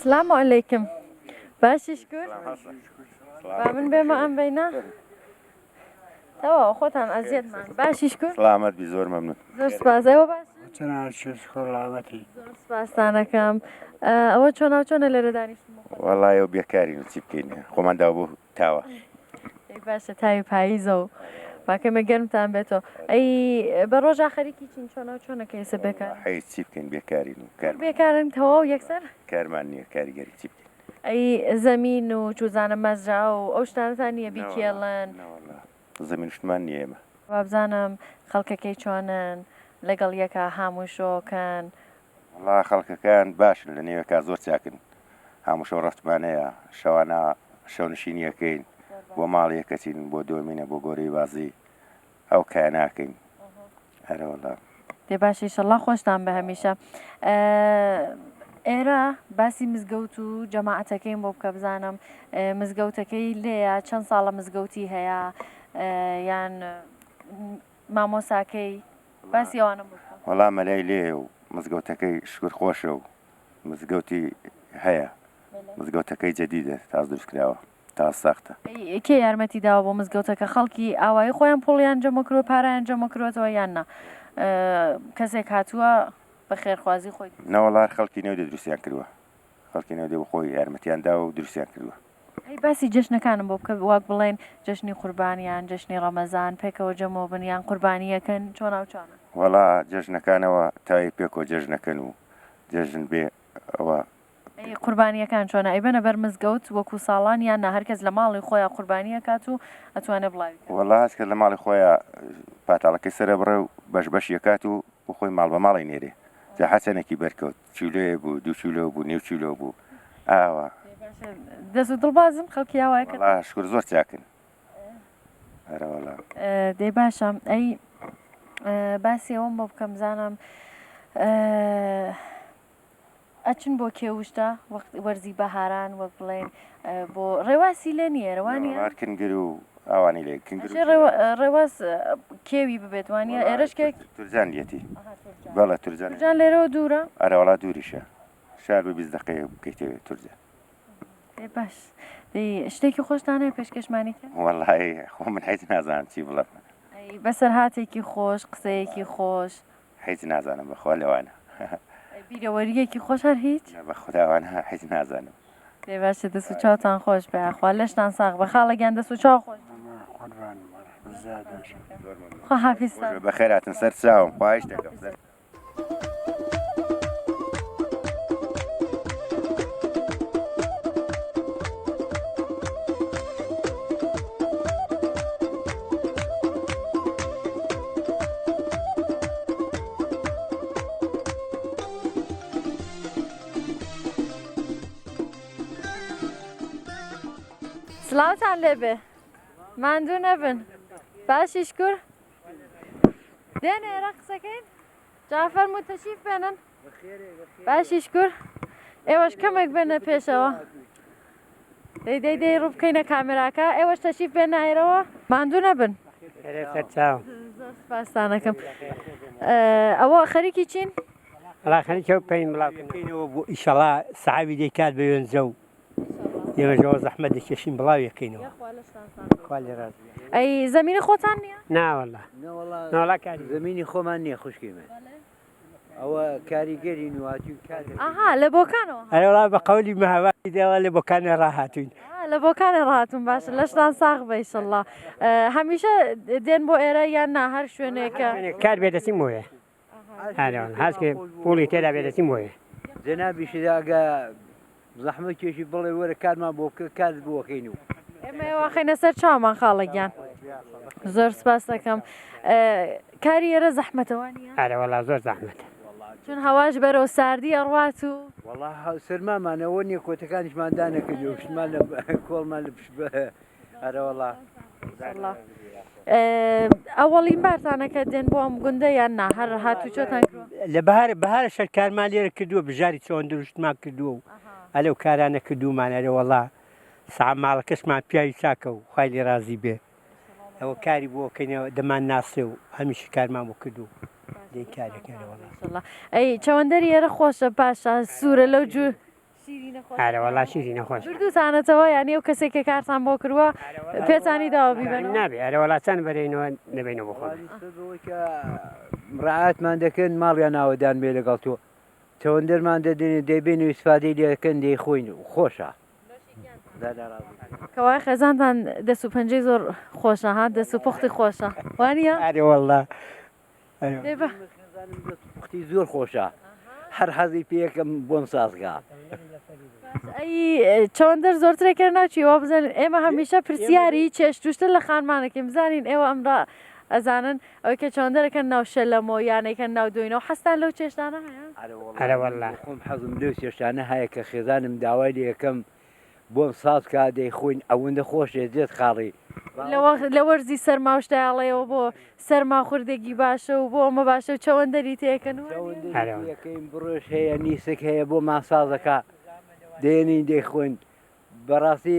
A: السلام عليكم باشی شکر با من بێمە ئەم بینە تەواو خۆتان ئەزیەتمان باشی شکر
J: سلامت بی زۆر مەمنون
A: زۆر سپاسەوە باش
J: سلامەتی
A: زۆر سپاسانەکەم ئەوە چۆنە لێرە دانیشتم
J: وەڵای ئەو بێکارین و چی بکەین خۆماندا بوو تاوە
A: باشە تاوی پاییزە و باکەمە گەرمتان بێتەوە ئەی بە ڕۆژا خەریکی چین چۆنەکە ئێستا بێکار
J: هەیە چی بکەین بێکارین و کار
A: بێکارن تەواو یەکسەر
J: کارمان نییە کاریگەری چی بکەین
A: ئەی زەمین و چوزانە مەزرا و ئەو شتانتان نییە بیکێڵن
J: زەمین شتمان نییە ئێمە
A: وابزانم خەڵکەکەی چۆنن لەگەڵ یەکە هەموو شۆکەن
J: وڵا خەڵکەکان باشن لە نێوەکە زۆر چاکن هەموو شەو ڕەفتمانەیە شەوانە شەونشینیەکەین بۆ ماڵی یەکەچین بۆ دۆمینە بۆ گۆرەی بازی ئەو کای ناکەین هەرەوەڵا
A: دێ باشی ئیشەڵڵا خۆشتان بە هەمیشە ئێرە باسی مزگەوت و جەماعەتەکەیم بۆ بکە بزانم مزگەوتەکەی لێیە چەند ساڵە مزگەوتی هەیە یان مامۆساکەی باسی ئەوانە بکە
J: وەڵا مەلای لێ و مزگەوتەکەی شکر خۆشە و مزگەوتی هەیە مزگەوتەکەی جەدیدە تاز دروستکراوە تا ساختە
A: کێ یارمەتی داوە بۆ مزگەوتەکە خەڵکی ئاوایی خۆیان پۆڵیان جەمەکرۆ پارایان جەمەکرۆتەوە یاننا کەسێک هاتووە بە خێرخوازی خۆی
J: نەوەڵار خەڵکی نێو دروستیان کردووە خەڵکی نێو بۆ خۆی یارمەتیاندا و دروستیان کردووە
A: ئەی باسی جەشنەکانم بۆ بکە واک بڵێن جەشنی قوربانیان جەشنی ڕەمەزان پێکەوە جەمەوە بنیان قوربانیەکەن چۆنا و چۆنە
J: وەڵا جەژنەکانەوە تای پێکۆ جەژنەکەن و جەژن بێ ئەوە
A: قوربانیەکان چۆنە ئەی بەنە بەر مزگەوت وەکو ساڵان یان نە هەرکەس لە ماڵی خۆیان قوربانیە کات و ئەتوانێ بڵاوی
J: وەڵا هەست کرد لە ماڵی خۆیان پاتاڵەکەی سرە بڕێ و بەش بەشیەکات و بۆ خۆی ماڵ بە ماڵی نێرێ جا حەسەنێکی بەرکەوت چیلۆیە بوو 2 کیلۆ بوو 1.5 کیلۆ بوو ئاوە
A: دەست و دڵبازم خەڵکی ئاوای کرد
J: وەڵا شکر زۆر چاکن هەرەوەڵا
A: دەی باشە ئەی باسی ئەوم بۆ بکەم زانم ئەچن بۆ کێوشتە وەرزی بەهاران وەک بڵێن بۆ ڕێواسی لێ نیە ڕەوانیە
J: کنگر و ئەوانی لێ
A: ڕێواز کێوی ببێت وانە ئێرشکێک
J: تورجان دیەتی بەڵە تورجان
A: جان لێرەوە دوورە
J: ئەرەوەڵا دووریشە شار بە 20 دقەیە بکەیتەوێت تورجە
A: باش شتێکی خۆشتانە پێشکەشمانی کرد
J: وەڵای خۆ من هیچ نازانم چی بڵم
A: بەسەر هاتێکی خۆش قسەیەکی خۆش
J: هیچ نازانم بەخوا لەوانە
A: بیرەوەریەکی خۆش هەر هیچ
J: بە خودداوانە هیچ نازانم
A: پێ باشە دەست و چاوتان خۆش بەخوا لەشتان ساغ بە خاڵەگیان دەست و چاو خۆش خۆ حافیزتان
J: بەخێراتن سەر چاوم خواهش دەکەم
A: سلااوتان لێبێ ماندوو نەبن باشی شکر دێن ئێرە قسەکەین جافەر متەشیف بێنن باشی شکر ئێوەش کەمێک بێنە پێشەوە دەی ڕوو بکەینە کامێراکە ئێوەش تەشیف بێن نایرەوە ماندوو نەبن
B: چاو
A: پاسانەکەم ئەوە خەریکی چین
K: ڕاخەنی کەو پێین بڵاوکەینەوە بۆ ئیشەڵا سعاوی دەیکات بە وێنجە و ئێوەژەوە زەحمەت دەکێشین بڵاویەکەینەوە
A: ئەی زەمینی خۆتان نییە
K: ناوەڵا ناوەڵا کاری
L: زمینی خۆمان نییە خوشکیمە ئەوە کاریگەری نواتی
A: ئاها لە بۆکانەوە
K: هەرێوڵا بە قەولی مەهاوای دێوە لە بۆکانە ڕاهاتوین
A: لە بۆکانە ڕاتون باشە لەشتان ساغ بە ئیشەڵڵا هەمیشە دێن بۆ ئێرە یان نا هەر شوێنێکە
K: کار بێدەچیم وەیە هەرێوڵ هەستکە پوڵی تێدا بێدەچیم وەیە
L: جەنابیشدا ئەگە زەحمە کێشی بڵێ وەرە کارمان بۆ بکە کار بۆکەین و
A: ئێمە واخینە سەر چاومان خاڵەگیان زۆر سپاس دەکەم کاری ئێرە زەحمەتەوانە
K: هەرێوەڵا زۆر زەحمەتە
A: چون هەواش بەرەو ساردی ئەڕوات و
L: وەڵا سەرمامانەوە نییە کۆتەکانیشمان دانەکەن و پشتمان لە کۆڵمان لە پشت هەرەوەڵا
A: ئەوەڵین بارتانەکە دێن بۆ ئەم گوندە یان نا هەر هاتوو چۆتان
K: لە بەهارە شەرکارمان لێرە کردووە بژاری چۆن دروشتمان کردووە و ئەلەو کارانە کردومان ئەرێوەڵا سا ماڵەکەشمان پیاوی چاکە و خوای لێ رازی بێ ئەوە کاری بۆکەینەوە دەمان ناسێ و هەمیش کارمان بۆ کردو دەی کارێکەوەڵا
A: ئەی چەوەندەری ئێرە خۆشە پاشە سوورە لەو جوور
K: هەرەوەڵا شیری نەخۆش
A: دووتانەتەوە یانی ئەو کەسێکە کارتان بۆ کردووە پێتانی داوە بیبن
K: نابێ هەرەوەڵا چەند بەرەینەوە نەبینەوە بخۆ
L: ڕعاتمان دەکەن ماڵیان ناوەدان بێ لەگەڵ تۆ چەوەندەرمان دەدێنێ دەیبێن و ئیسفادەی لێەکەن دەی خۆین و خۆشە
A: کەوای خێزانتان دەست و پەنجەی زۆر خۆشە ها دەست و پوختی خۆشە وانە
K: ئەرێوەڵا
L: پوختی زۆر خۆشە هەر حەزی پێیەکەم بۆم سازگا
A: ئەی چەوەندەر زۆرترێکە ناچیەوە بزانین ئێمە هەمیشە پرسیاری چێشتوشتە لە خانمانەکەین بزانین ئێوە ئەمڕا ئەزانن ئەوەی کە چۆندەرەکەن ناو شەلەمەوە یانێکەکەن ناو دوینەوە حەستان لەو چێشتانە هەیە
K: هەرەوەڵا
L: خۆم حەزم لەو چێشتانە هەیە کە خێزانم داوای لە یەکەم بۆم ساز کا دەیخۆین ئەوەندە خۆشێ دێت خاڵی
A: لە وەرزی سەرماوشتایڵەوە بۆ سەرما خوردێکی باشە و بۆ ئەمە باشە و چەوەندەری تێکەن
L: یەکەین بڕۆژ هەیە نیسک هەیە بۆ ماسازەکە دێنی دەیخۆین بەڕاستی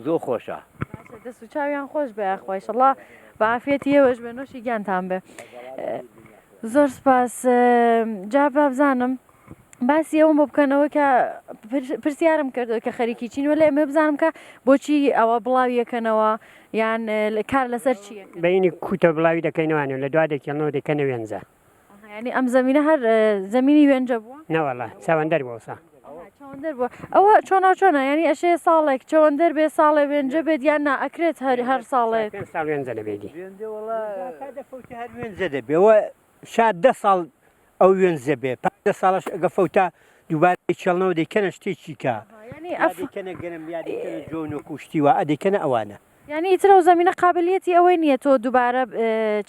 L: زۆر خۆشە
A: دەست و چاویان خۆش بە خۆشەڵا بەعافێتی ئێوەش بێ نۆشی گیانتان بێ زۆر سپاس جا بابزانم باسی ئەوم بۆ بکەنەوە کە پرسیارم کردەوە کە خەریکی چینوە لە ئێمە بزانم کە بۆچی ئەوە بڵاوی یەکەنەوە یان کار لەسەر چیە
K: بینی کوتە بڵاوی دەکەینەوەوانێ لە دوا دەکەنەوە دەکەنە وێنجە
A: ینی ئەم زەمینە هەر زەمینی وێنجە بووە
K: نەوەڵا چاوەندەر بۆسا
A: چەوەندەر بووە ئەوە چۆنە ینی ئەشێ ساڵێک چەوەندەر بێ ساڵێ وێنجە بێت یان نا ئەکرێت هەر ساڵێک
K: ساڵ وێنجە دەبێتی هەر وێنجە دەبێەوە شاد 10 ساڵ ئەو وێنجە بێ 5 ساڵش ئەگە فەوتا دووبارەی چێڵنەوە دەیکەنە شتێکی کە ئەفکەنە گەرم یادەکەنە جۆن و کوشتیوە ئەدەکەنە ئەوانە
A: یعنی ئیترە و زەمینە قابلیەتی ئەوەی نییە تۆ دووبارە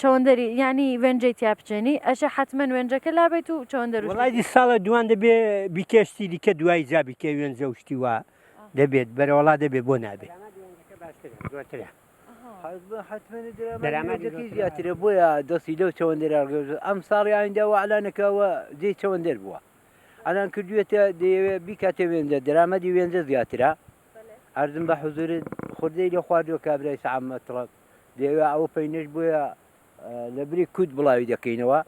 A: چەوەندەری ینی وێنجەی تیا بچێنی ئەشە حتمما وێنجەکە لابێت و چەوەندەر
K: وڵای ساڵە دوان دەبێ بیکەشتی دیکە دوای جابیکە وێنجە وشتیوە دەبێت بەرەوەڵا دەبێت بۆ نابێت
L: دەرامەتی زیاترە بۆیە دەستی لەو چەوەندەر ئەم ساڵی ئاینداوە ئەلانەکەەوە جێی چەوەندەر بووە ئەلان کردوێتە دەیەوێت بیکاتە وێنجە دەرامەدی وێنجە زیاترە ئەرزم بە حوزورت خوردەی لێ خواردووە کابرای سەعام مەتڵک دەیەوێت ئەوە پەینەش بووە لە بری کووت بڵاوی دەکەینەوە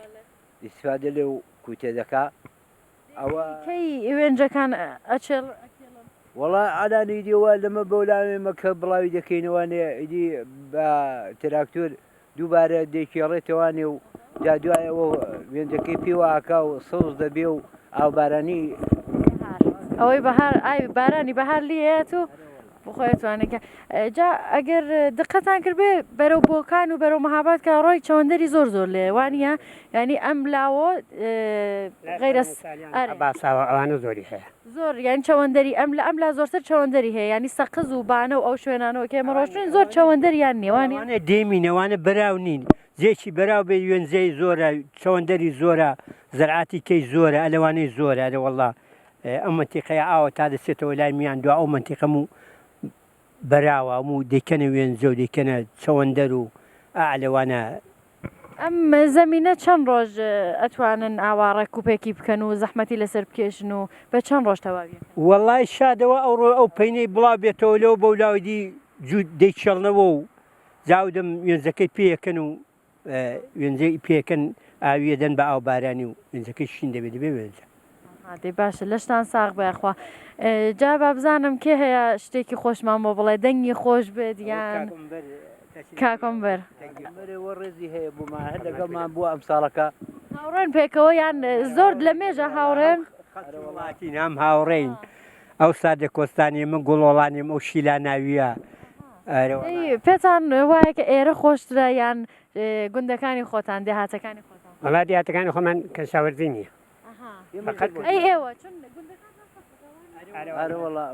L: ئیسفادە لێو کووتێ دەکا ئەوە
A: کەی وێنجەکان ئەچێڵ
L: وڵا ئالانی دیوە لەمە بەولاوێمە کە بڵاوی دەکەینەوەێ ئیدی بە تراکتۆر دووبارە دێکێڵێتەوانێ و جادوایەوە وێنجەکەی پێوەکا و سەوز دەبێ و ئاوبارانی
A: ئەوەی بەهار ئاوی بارانی بەهار لێت و بخۆیتوانێکە جا ئەگەر دقەتان کرد بێ بەرەو بۆکان و بەرەو مەهاباد کە ڕۆی چەوەندەری زۆر زۆر لێ وانە ینی ئەم لاوە غیرەس
K: ئەوانە زۆری هەیە
A: زۆر یان چەوەندەری ئەم لە ئەم لا زۆرتر چەوەندەری هەیە ینی سەقز و بانە و ئەو شوێنانەوە کێمە ڕۆژترین زۆر چەوەندەریان نێوانێ
K: دێمینەوانە بەراو نین جێکی بەراو بێ وێنجەی زۆرە چەوەندەری زۆرە زەرعاتی کەی زۆرە ئەلەوانەی زۆرە ئەلە وەڵا ئەم منتیقەیە ئاوە تا دەچێتەوە لای میان دو ئەو منتیقەم و بەراوە هەموو دەیکەنە وێنجە و دەیکەنە چەوەندەر و ئالەوانە
A: ئەم زەمینە چەند ڕۆژ ئەتوانن ئاوارە کوپێکی بکەن و زەحمەتی لەسەر بکێشن و بە چەند ڕۆژ تەواوی
K: وەڵای شادەوە ئەوڕۆ ئەو پەینەی بڵاو بێتەوە لەو بەولاودی دەیچەڵنەوە و جاودەم وێنجەکەی پێەکەن و وێنجەی پێکەن ئاویەدەن بە ئاوبارانی و وێنجەکەی شین دەبێت دەبێ وێنجە
A: دەی باشە لەشتان ساغ بەخوا جا با بزانم کێ هەیە شتێکی خۆشمان بۆ بڵێ دەنگی خۆش بێت یان کاکۆمبەر
L: ڕێزی هەیە بوومان هەر لەگەڵمان بووە ئەم ساڵەکە
A: هاوڕێن پێکەوە یان زۆر لە مێژە هاوڕێن
K: وڵاتی نام هاوڕێین ئەو سادە کۆستانی من گوڵۆڵانیم ئەو شیلا ناویە
A: پێتان وایە کە ئێرە خۆشترە یان گوندەکانی خۆتان دێهاتەکانی خۆتان
K: وڵا دیاتەکانی خۆمان کەشاوەرزی نییە
A: ئێوە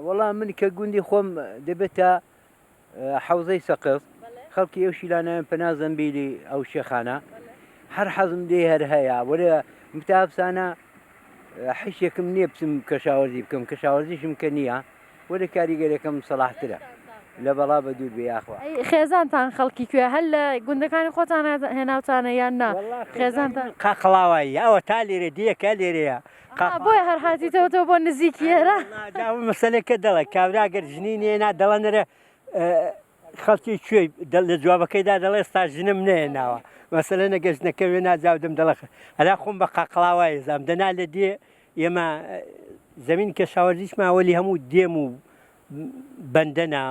L: وەڵا من کە گوندی خۆم دەبێتە حەوزەی سەقف خەڵکی ئەو شیلانیان پەنا زەمبیلی ئەو شێخانە هەر حەزم دێ هەر هەیە وەرە متابسانە حیشێکم نییە بچم کەشاوەرزی بکەم کەشاوەرزیشم کە نییە وەرە کاریگەرێکم سەلاحترە لە بەڵا بە دوور بێ یاخوا
A: خێزانتان خەڵکی کوێ هەر لە گوندەکانی خۆتان هێناوتانە یان نا خێزانتان
K: قاقڵاوایی ئەوە تا لێرە دیەکە لێرەیە
A: بۆیە هەر هاتیتەوەتەوە بۆ نزیکیێرە
K: مەسلەکە دەڵێ کابراگەر ژنی نێنا دەڵەنەرە خەڵکی کوێ لە جوابەکەیدا دەڵێ ستا ژنم نێناوە مەسەلە نەگەژنەکە وێ ناجاودم دەڵێ هەلا خۆم بە قاقڵاوای زام دەنا لە دێ ئێمە زەمین کەشاوەرزیشماوەلی هەموو دێم و بەندەنا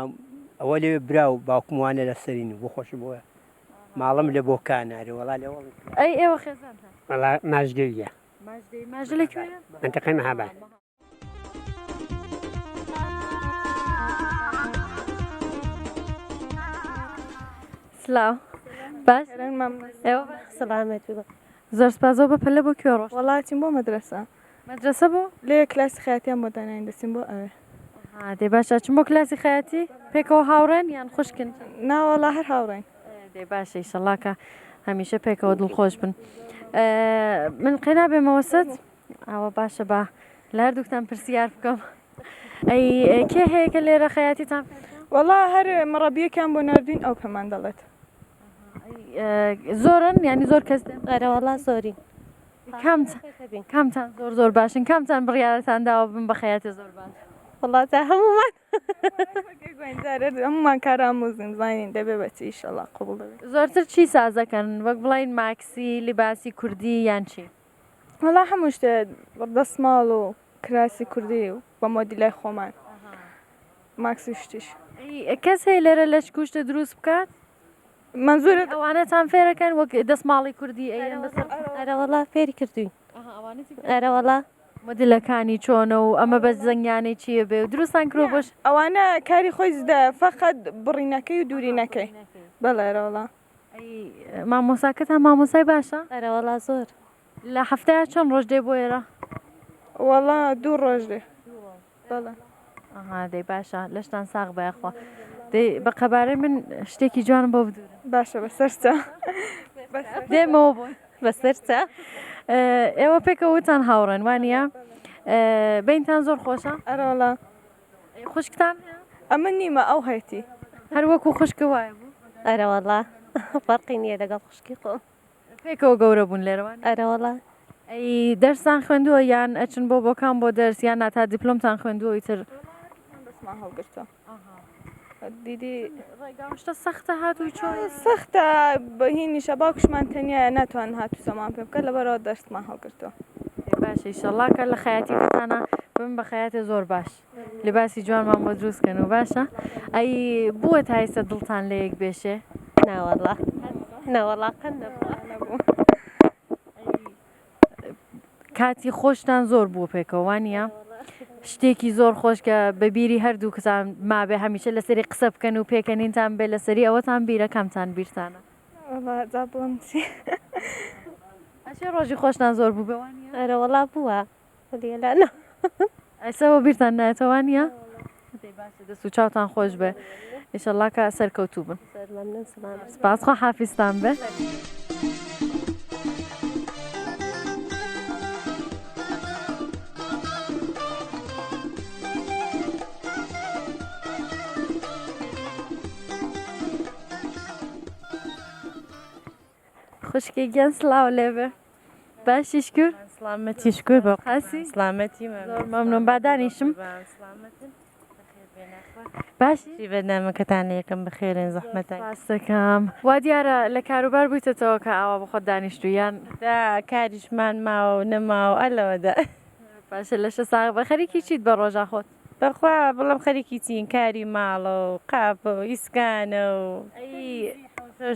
K: ئەوە لێ برا و باوکموانە لەسەرین بۆ خۆش بووە ماڵم لە بۆ کانارێ وڵا لێ
A: ئەی ئێوە خێزانتان
K: وڵا ماژگەویە
A: ماژە لەکوێ
K: منتەقەی مەهاباد
A: سلااو باش ئێوە
M: سەلامەت
A: زۆر سپازەوە بە پەلە بۆ کوێ ڕۆژ
M: وڵاتیم بۆ مەدرسە
A: مەدرسە بۆ
M: لێ کلاسی خەیاتیان بۆ داناین دەستیم بۆ ئەوێ
A: دێ باشە چم بۆ کلاسی خەیاتی پێکەوە هاوڕێن یان خوشکن
M: ناوەڵا هەر هاوڕێن
A: دێ باشە ئیشەڵاکە هەمیشە پێکەوە دڵخۆش بن من قێنا بێمەوەسەد ئەوە باشە بە لە هەردووکتان پرسیار بکەم ئەی کێ هەیە کە لێرە خەیاتیتان
M: وەڵا هەر مەڕەبیەکان بۆ نردین ئەو پێمان دەڵێت
A: زۆرن ینی زۆر کەس
M: ئەرەوەڵا زۆری
A: کامتان زۆر زۆر باشن کامتان بڕیارەتان داوە بن بە خەیاتی زۆر باش
M: وڵاتە هەمومان هەمومان کاراموزین زانین دەبێ بەچی ئیشەڵا قوبڵ دەبێت
A: زۆرتر چی سازەکەن وەک بڵین ماکسی لیباسی کوردی یان چی
M: وەڵا هەموو شتێ دەستماڵ و کراسی کوردی و بە مۆدیلای خۆمان ماکسی شتیش
A: کەس هەیە لێرە لەش کوشتە دروست بکات
M: منزورت
A: ئەوانەتان فێرەکەن وەک دەستماڵی کوردی ئەیەن بەسەر
M: ئەرەوەڵا فێری کردوین ئەرەوەڵا
A: مدلەکانی چۆنە و ئەمە بە زەنگیانەی چیە بێ و دروستان کرۆ بۆش
M: ئەوانە کاری خۆی زدە فەقەت بڕینەکەی و دوورینەکەی بەڵێرەوەڵا
A: مامۆساکەتان مامۆسای باشە
M: ئەرەوەڵا زۆر
A: لە هەفتەیە چەند ڕۆژ دێ بۆ ئێرە
M: وەڵا 2 ڕۆژ دێ بەڵێ
A: دەی باشە لەشتان ساغ بەیەخوا دەی بە قەبارەی من شتێکی جوانم بۆ بدورە
M: باشە بەسەرچە
A: دێمەوە بۆ
M: بەسەرچە
A: ئێوە پێکەوەتان هاوڕێن وانە بینتان زۆر خۆشە
M: ئەرەوەڵا
A: خوشکتان
M: ئەمە نیمە ئەو هەیەی
A: هەر وەکو خوشکە وایە بوو
M: ئەرەوەڵا فەرقی نییە لەگەڵ خوشکی خۆ
A: پێکەوە گەورە بوون لێرەوان
M: ئەرەوەڵا
A: ئەی دەرسان خوێندووە یان ئەچن بۆ بۆکان بۆ دەرس یان ناتا دیپلۆمتان خوێندووە ئیتر
M: دەستمان هەڵگرتە دیدی
A: ڕێگاوشتە سەختە هاتووی چۆن
M: سەختە بەهینیشە باوکشمان تەنیا ناتوان هاتو سەمان پێ بکە لەبەرەوە دەستمان هەڵگرتەوە.
A: باشە ئیشەڵڵاکە لە خەیاتی خۆتانە بم بە خەیاتە زۆر باش لباسی جوانمان بۆ دروستکەن و باشە ئەی بووە تا ئێستا دڵتان لە یەک بێشێ
N: ناوەڵا ناوەڵاقەن نەبوو
A: کاتی خۆشتان زۆر بوو پێکەوانە شتێکی زۆر خۆش کە بەبیری هەردوو کەسان مابێ هەمیشە لەسەری قسە بکەن و پێکەنینتان بێ لەسەری ئەوەتان بیرە کەمتان بیرتانە
M: بڵم چی
A: ئەچێ ڕۆژی خۆشتان زۆر بوو بێوانە
N: ئەرەوەڵا بووە لێلانە
A: ئەسەوە بیرتان نایەتەوانە دەست و چاوتان خۆش بێ ئیشەڵڵا کە سەرکەوتوو بن سپاسخوا حافیزتان بێ خوشکی گیان سلااو لێبێ باشی شکر
C: سلامەتی شکر بە
A: حەسی
C: سلامەتی
A: زۆر مەمنون بادانیشم باشی
C: بەنامەکەتان یەکەم بخێرن زەحمەتان
A: باستەکەم وا دیارە لە کاروبار بوویتەوە کە ئاوا بە خۆت دانیشتویان
C: دا کاریشمان ماوە نەماوە ئەلەوەدا
A: باشە لەشە ساغ بە خەریکی چیت بە ڕۆژا خۆت
C: بەخوا بڵم خەریکی چین کاری ماڵە و قاپە و ئیسکانە و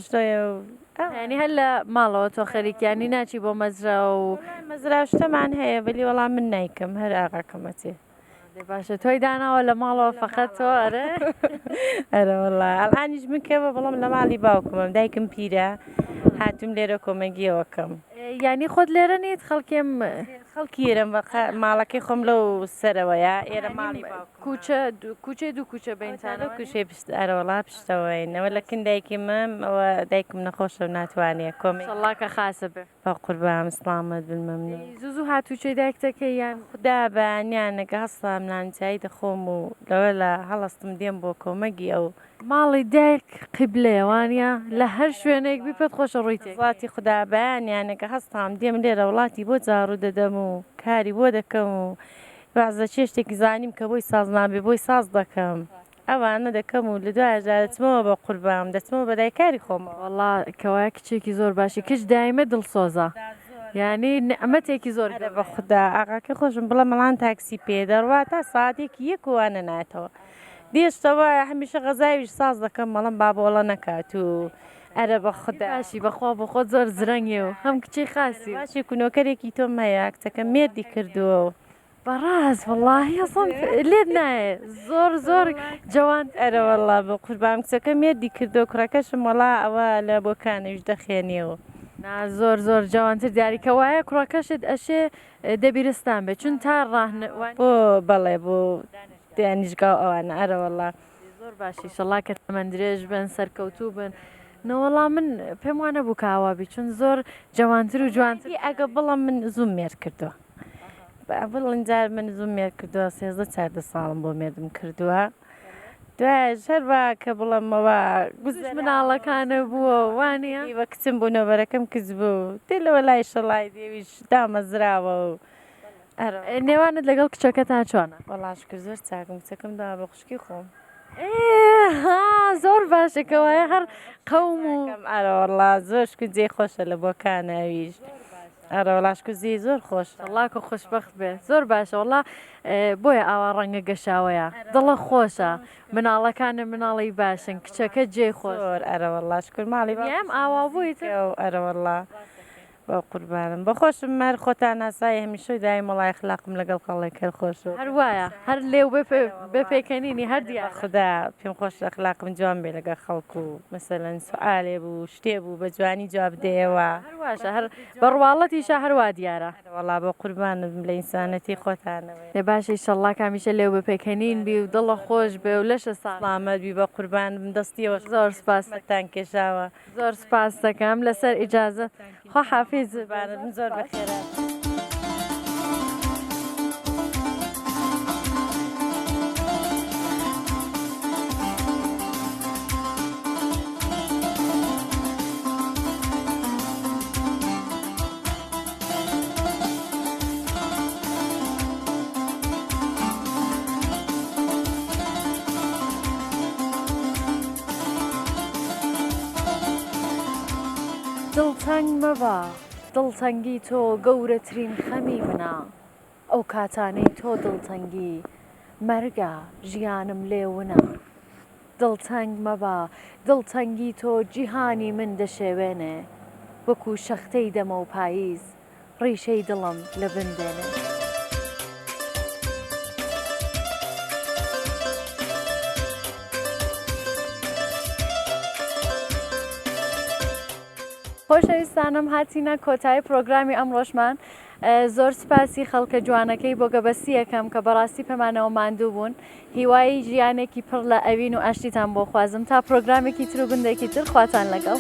C: شتۆیە و
A: ینی هەر لە ماڵەوە تۆ خەریکیانی ناچی بۆ مەزرا و
C: مەزرا شتەمان هەیە بەلی وەڵام من نیکەم هەر ئاغاکەمەتێ
A: باشە تۆی داناوە لە ماڵەوە فقط تۆ ئەرە
C: ئەرە وەڵا ئەڵانیش منکەوە بەڵام لە ماڵی باوکمم دایکم پیرە هاتوم لێرە کۆمەگیەوەکەم
A: ینی خۆت لێرە نیت خەڵکێم
C: خەڵکیێرم ماڵەکەی خۆم لەو سەرەوەیە ئێرە ماڵی
A: کوچێ دوو کوچە بینتانە
C: کوشێ ئەرەوەڵا پشتەوەینەوە لە کندایکیمم ئەوە دایکم نەخۆشە و ناتوانێت
A: کۆمەڵاکە خاسە بێ
C: بە قوربام سلامت بن مەمنون
A: زوو هاتووچێ دایکتەکە یان
C: خدا بەیانیانەکە هەستام نانچایی دەخۆم و لەوە لە هەڵستم دێم بۆ کۆمەگی ئەو
A: ماڵی دایک قیبلێوانە لە هەر شوێنێک بیپەت خۆشە ڕوویتێ
C: وڵاتی خدا بەیانیانەکە هەستام دێم لێرە وڵاتی بۆ جاڕوو دەدەم و کاری بۆ دەکەم و بازە چێشتێکی زانیم کە بۆی ساز نابێ بۆی ساز دەکەم ئەوانە دەکەم و لە دوایژدا دەچمەوە بە قوربام دەچمەوە بە دایکاری خۆمەوە
A: وەڵا کەوایە کچێکی زۆر باشی کچ دایمە دڵسۆزە یعنی ئەمەتێکی زۆر
C: بە خوددا ئاغاکە خۆشم بڵە مەڵان تاکسی پێ دەڕوا تا ساعتێکی یەکوانە ناتەوە دێشتەوە هەمیشە غەزاویش ساز دەکەم مەڵم بابۆڵە نەکات و ئەرە بە خوددا
A: باشی بەخوا بە خۆت زۆر زرەنگێ و هەم کچی خاسی
C: باشی کونۆکەرێکی تۆم هەیە کچەکە مێردی کردووە و
A: بەڕاست وەڵاهی هەسڵ لێت نایە زۆر جوان
C: ئەرە وەڵا بە قوربام کچەکە مێردی کردو کوڕەکەشم وەڵا ئەوە لە بۆکانەویش دەخێنێەوە
A: زۆر جوانتر دیاریکە وایە کوڕەکەشت ئەشێ دەبیرستان بێ چون تا
C: بۆ بەڵێ بۆ دانیشگاو ئەوانە ئەرە وەڵا
A: زۆر باشی شەڵا کە تەمەند درێژ بن سەرکەوتوو بن نەوەڵام من پێم وانە بوو کاوابی چون زۆر جوانتر و جوانتر
C: ئەگە بڵم من زوم مێر کردووە بڵنجار من زوم مێر کردووە 13 ساڵم بۆ مێردم کردووە دوای ژەروا کە بڵمەوە
A: گوزش مناڵەکانە بووە وانە
C: وە کچم بوو نەبەرەکەم کچ بوو دێ لەوە لای شەڵای دێویش دامەزراوە و
A: نێوانت لەگەڵ کچەکەتان چۆنە
C: وەڵاش کرد زۆر چاکم کچەکەم دا بە خوشکی خۆم
A: زۆر باشەکەوەیە هەر قەوم و
C: ئەرەوەڵا زۆر جێ خۆشە لە بۆکانەویش ئەرەوەڵاشکوزی زۆر خۆش
A: وڵاکە خوشبەخت بێ زۆر باشە وڵا بۆیە ئاوا ڕەنگە گەشاوەیە دڵە خۆشە مناڵەکانە مناڵی باشن کچەکە جێ خۆش
C: ئەرەوەڵاش کرد ماڵی
A: ئەم ئاوا بوویت
C: ئەرەوەڵا بە قوربانم بەخۆشم مەر خۆتان ناسایی هەمیشەی دای مەڵای خلاقم لەگەڵ خەڵی کەر خۆش
A: هەر وایە هەر لێو بێ پێکەنینی هەر دیار
C: خدا پێم خۆش خلاقم جوان بێ لەگە خەڵکو و مەسەلەن سوالێ بوو شتێ بوو بە جوانی جواب دێەوە
A: هەرواشە هەر بەڕواڵەتیشە هەروە دیارە
C: وەڵا بە قوربانم لە ئینسانەتی خۆتانەوەی
A: لێ باشی شەڵا کامیشە لێو بە پێکەنین بی و دڵە خۆش بێ و لەشە
C: سلامەت بی بە قوربانم دەستیەوە
A: زۆر سپاستان
C: کێشاوە
A: زۆر سپاس دەکەم لەسەر ئیجازە خۆ حافیز
C: زۆر بەخێرە.
A: دڵتەنگ مەبە دڵتەنگی تۆ گەورەترین خەمی منە ئەو کاتانەی تۆ دڵتەنگی مەرگە ژیانم لێونە دڵتەنگ مەبە دڵتەنگی تۆ جیهانی من دەشێوێنێ وەکو شەختەی دەمە و پاییز ڕیشەی دڵم لە بندێنێ خۆشەویستانم هاتیینە کۆتایی پرۆگرامی ئەمڕۆژمان زۆر سپاسی خەڵکە جوانەکەی بۆ گەبەستی یەکەم کە بەڕاستی پەمانەوە ماندوو بوون هیوای ژیانێکی پڕ لە ئەوین و ئاشتیتان بۆ خوازم تا پرۆگرامێکی تر و گوندێکی تر خواتان لەگەڵ.